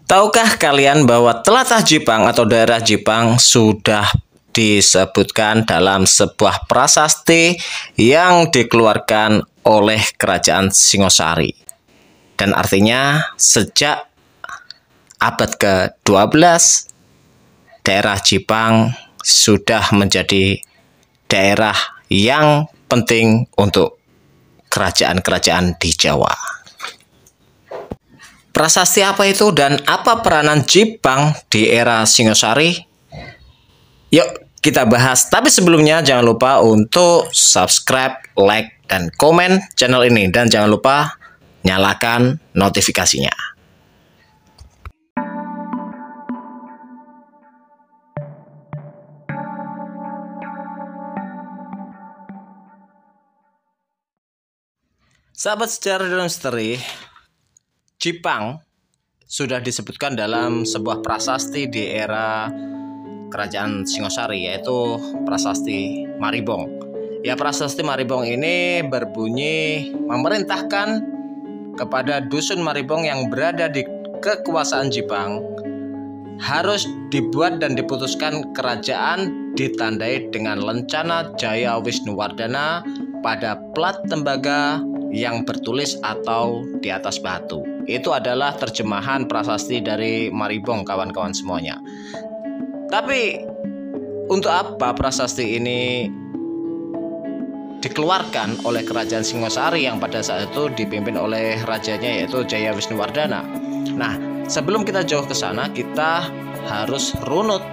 Tahukah kalian bahwa Tlatah Jipang atau daerah Jipang sudah disebutkan dalam sebuah prasasti yang dikeluarkan oleh Kerajaan Singosari? Dan artinya sejak abad ke-12 daerah Jipang sudah menjadi daerah yang penting untuk kerajaan-kerajaan di Jawa. Prasasti apa itu dan apa peranan Jipang di era Singosari? Yuk kita bahas, tapi sebelumnya jangan lupa untuk subscribe, like, dan komen channel ini. Dan jangan lupa nyalakan notifikasinya. Sahabat sejarah dan misteri, Jipang sudah disebutkan dalam sebuah prasasti di era Kerajaan Singosari, yaitu Prasasti Maribong. Ya, Prasasti Maribong ini berbunyi memerintahkan kepada dusun Maribong yang berada di kekuasaan Jipang harus dibuat dan diputuskan kerajaan ditandai dengan lencana Jaya Wisnuwardana pada plat tembaga yang bertulis atau di atas batu. Itu adalah terjemahan prasasti dari Maribong, kawan-kawan semuanya. Tapi untuk apa prasasti ini dikeluarkan oleh Kerajaan Singosari yang pada saat itu dipimpin oleh rajanya yaitu Jaya Wisnuwardana? Nah, sebelum kita jauh ke sana, kita harus runut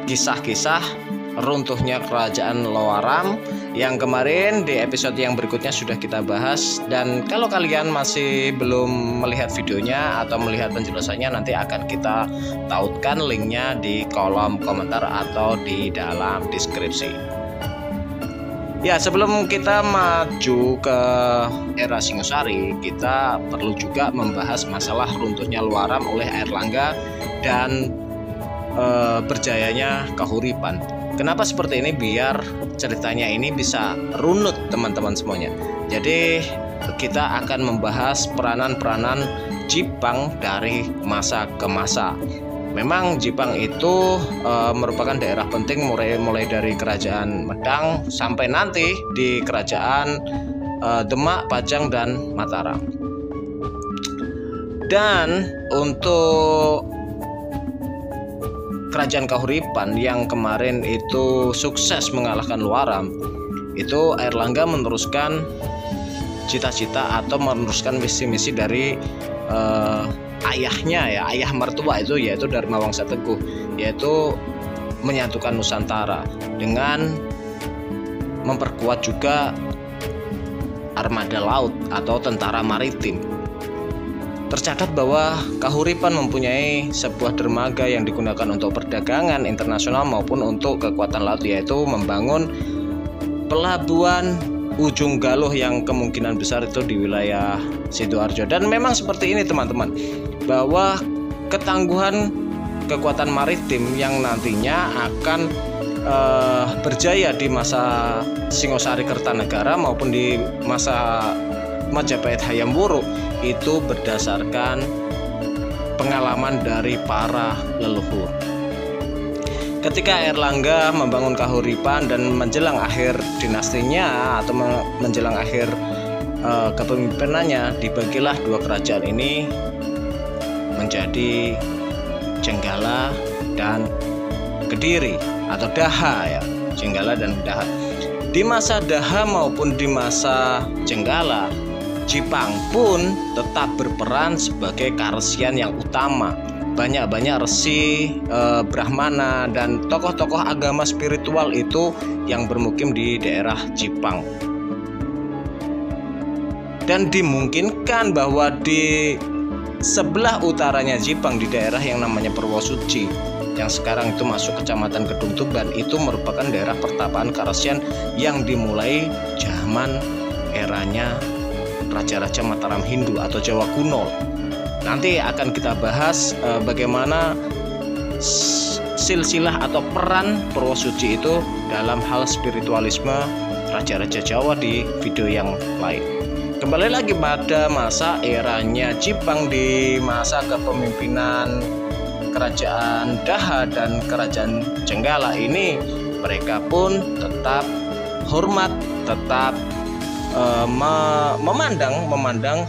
kisah-kisah runtuhnya Kerajaan Loaram yang kemarin di episode yang berikutnya sudah kita bahas. Dan kalau kalian masih belum melihat videonya atau melihat penjelasannya, nanti akan kita tautkan linknya di kolom komentar atau di dalam deskripsi. Ya, sebelum kita maju ke era Singosari, kita perlu juga membahas masalah runtuhnya Loaram oleh Airlangga dan berjayanya Kahuripan. Kenapa seperti ini? Biar ceritanya ini bisa runut teman-teman semuanya. Jadi kita akan membahas peranan-peranan Jipang dari masa ke masa. Memang Jipang itu merupakan daerah penting mulai dari Kerajaan Medang sampai nanti di Kerajaan Demak, Pajang, dan Mataram. Dan untuk Kerajaan Kahuripan yang kemarin itu sukses mengalahkan Loaram, itu Airlangga meneruskan cita-cita atau meneruskan misi-misi dari ayahnya, ya, ayah mertua itu, yaitu Dharmawangsa Teguh, yaitu menyatukan Nusantara dengan memperkuat juga armada laut atau tentara maritim. Tercatat bahwa Kahuripan mempunyai sebuah dermaga yang digunakan untuk perdagangan internasional maupun untuk kekuatan laut, yaitu membangun pelabuhan Ujung Galuh yang kemungkinan besar itu di wilayah Sidoarjo. Dan memang seperti ini teman-teman, bahwa ketangguhan kekuatan maritim yang nantinya akan berjaya di masa Singosari Kertanegara maupun di masa Majapahit Hayam Wuruk itu berdasarkan pengalaman dari para leluhur. Ketika Airlangga membangun Kahuripan dan menjelang akhir dinastinya atau menjelang akhir kepemimpinannya, dibagilah dua kerajaan ini menjadi Jenggala dan Kediri atau Daha, ya, Jenggala dan Daha. Di masa Daha maupun di masa Jenggala, Jipang pun tetap berperan sebagai karesian yang utama. Banyak-banyak resi, Brahmana, dan tokoh-tokoh agama spiritual itu yang bermukim di daerah Jipang. Dan dimungkinkan bahwa di sebelah utaranya Jipang, di daerah yang namanya Purwosuci, yang sekarang itu masuk Kecamatan Kedung Tuban, itu merupakan daerah pertapaan karesian yang dimulai zaman eranya Raja-Raja Mataram Hindu atau Jawa kuno. Nanti akan kita bahas bagaimana silsilah atau peran Purwosuci itu dalam hal spiritualisme Raja-Raja Jawa di video yang lain. Kembali lagi pada masa eranya Jipang, di masa kepemimpinan Kerajaan Daha dan Kerajaan Jenggala ini, mereka pun tetap hormat, tetap memandang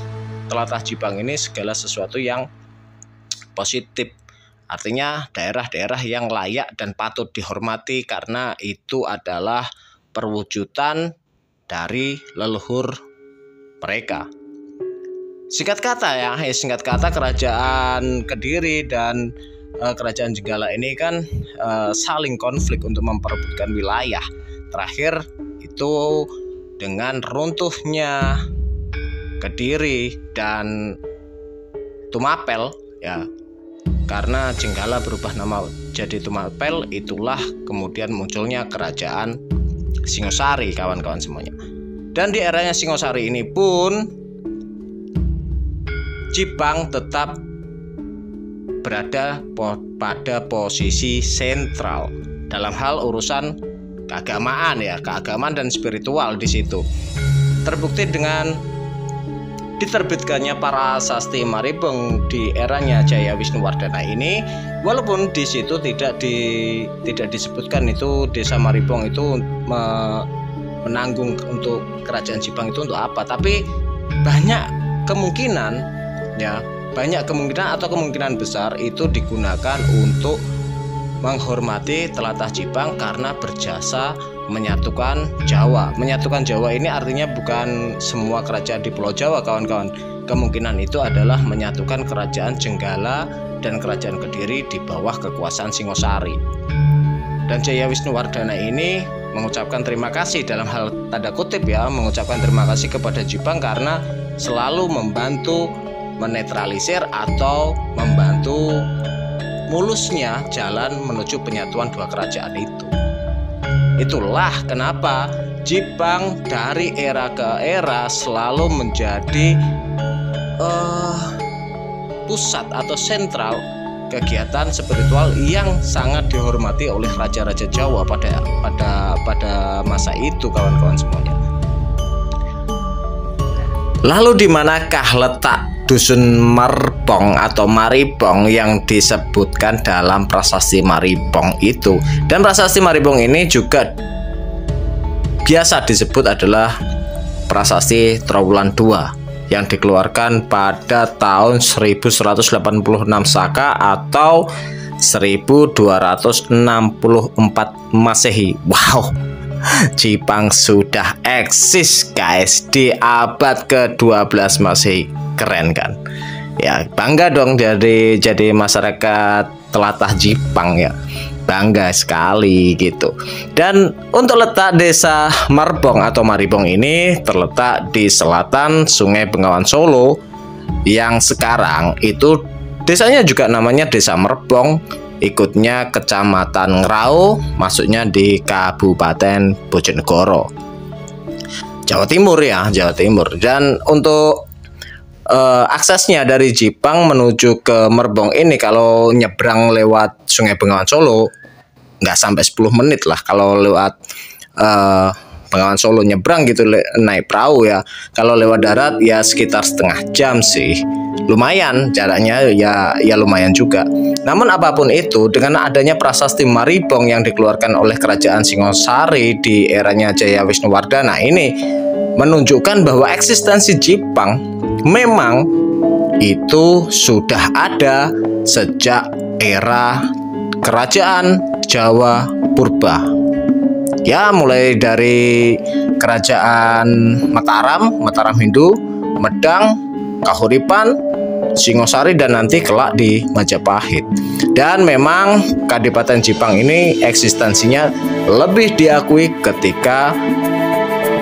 tlatah Jipang ini segala sesuatu yang positif. Artinya daerah-daerah yang layak dan patut dihormati karena itu adalah perwujudan dari leluhur mereka. Singkat kata Kerajaan Kediri dan Kerajaan Jenggala ini kan saling konflik untuk memperebutkan wilayah. Terakhir itu dengan runtuhnya Kediri dan Tumapel ya, karena Jenggala berubah nama jadi Tumapel, itulah kemudian munculnya Kerajaan Singosari, kawan-kawan semuanya. Dan di eranya Singosari ini pun Jipang tetap berada pada posisi sentral dalam hal urusan keagamaan ya, keagamaan dan spiritual di situ. Terbukti dengan diterbitkannya Prasasti Maribong di eranya Jaya Wisnuwardana ini, walaupun di situ tidak disebutkan itu Desa Maribong itu menanggung untuk Kerajaan Jipang itu untuk apa, tapi banyak kemungkinan atau kemungkinan besar itu digunakan untuk menghormati tlatah Jipang karena berjasa menyatukan Jawa. Menyatukan Jawa ini artinya bukan semua kerajaan di Pulau Jawa, kawan-kawan. Kemungkinan itu adalah menyatukan Kerajaan Jenggala dan Kerajaan Kediri di bawah kekuasaan Singosari. Dan Jaya Wisnuwardana ini mengucapkan terima kasih, dalam hal tanda kutip ya, mengucapkan terima kasih kepada Jipang karena selalu membantu menetralisir atau membantu mulusnya jalan menuju penyatuan dua kerajaan itu. Itulah kenapa Jipang dari era ke era selalu menjadi pusat atau sentral kegiatan spiritual yang sangat dihormati oleh raja-raja Jawa pada masa itu, kawan-kawan semuanya. Lalu di manakah letak Dusun Merbong atau Maribong yang disebutkan dalam Prasasti Maribong itu? Dan Prasasti Maribong ini juga biasa disebut adalah Prasasti Trowulan II yang dikeluarkan pada tahun 1186 Saka atau 1264 Masehi. Wow, Jipang sudah eksis guys di abad ke-12 Masehi. Keren kan ya, bangga dong jadi masyarakat tlatah Jipang ya, bangga sekali gitu. Dan untuk letak Desa Merbong atau Maribong ini terletak di selatan Sungai Bengawan Solo, yang sekarang itu desanya juga namanya Desa Merbong, ikutnya Kecamatan Ngrau, masuknya di Kabupaten Bojonegoro, Jawa Timur ya, Jawa Timur. Dan untuk aksesnya dari Jipang menuju ke Merbong ini, kalau nyebrang lewat Sungai Bengawan Solo nggak sampai 10 menit lah. Kalau lewat Bengawan Solo nyebrang gitu naik perahu ya. Kalau lewat darat ya sekitar setengah jam sih. Lumayan jaraknya ya lumayan juga. Namun apapun itu, dengan adanya Prasasti Maribong yang dikeluarkan oleh Kerajaan Singosari di eranya Jaya Wisnuwardana ini menunjukkan bahwa eksistensi Jipang memang itu sudah ada sejak era Kerajaan Jawa Purba. Ya, mulai dari Kerajaan Mataram Hindu, Medang, Kahuripan, Singosari, dan nanti kelak di Majapahit. Dan memang Kadipaten Jipang ini eksistensinya lebih diakui ketika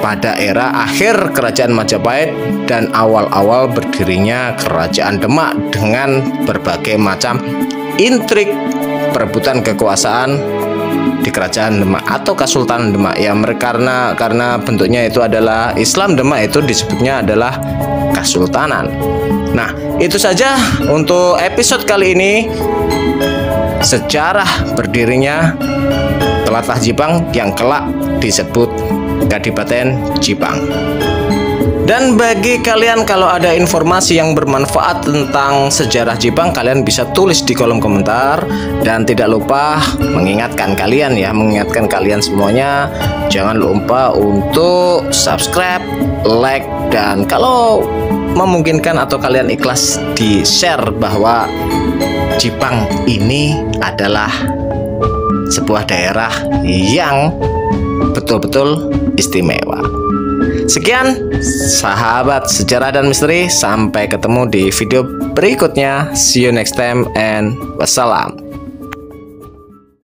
pada era akhir Kerajaan Majapahit dan awal-awal berdirinya Kerajaan Demak dengan berbagai macam intrik perebutan kekuasaan di Kerajaan Demak atau Kesultanan Demak ya, karena bentuknya itu adalah Islam, Demak itu disebutnya adalah Kesultanan. Nah, itu saja untuk episode kali ini, sejarah berdirinya tlatah Jipang yang kelak disebut Kadipaten Jipang. Dan bagi kalian kalau ada informasi yang bermanfaat tentang sejarah Jepang, kalian bisa tulis di kolom komentar. Dan tidak lupa mengingatkan kalian semuanya, jangan lupa untuk subscribe, like, dan kalau memungkinkan atau kalian ikhlas di share bahwa Jepang ini adalah sebuah daerah yang betul-betul istimewa. Sekian sahabat sejarah dan misteri, sampai ketemu di video berikutnya. See you next time and wassalam.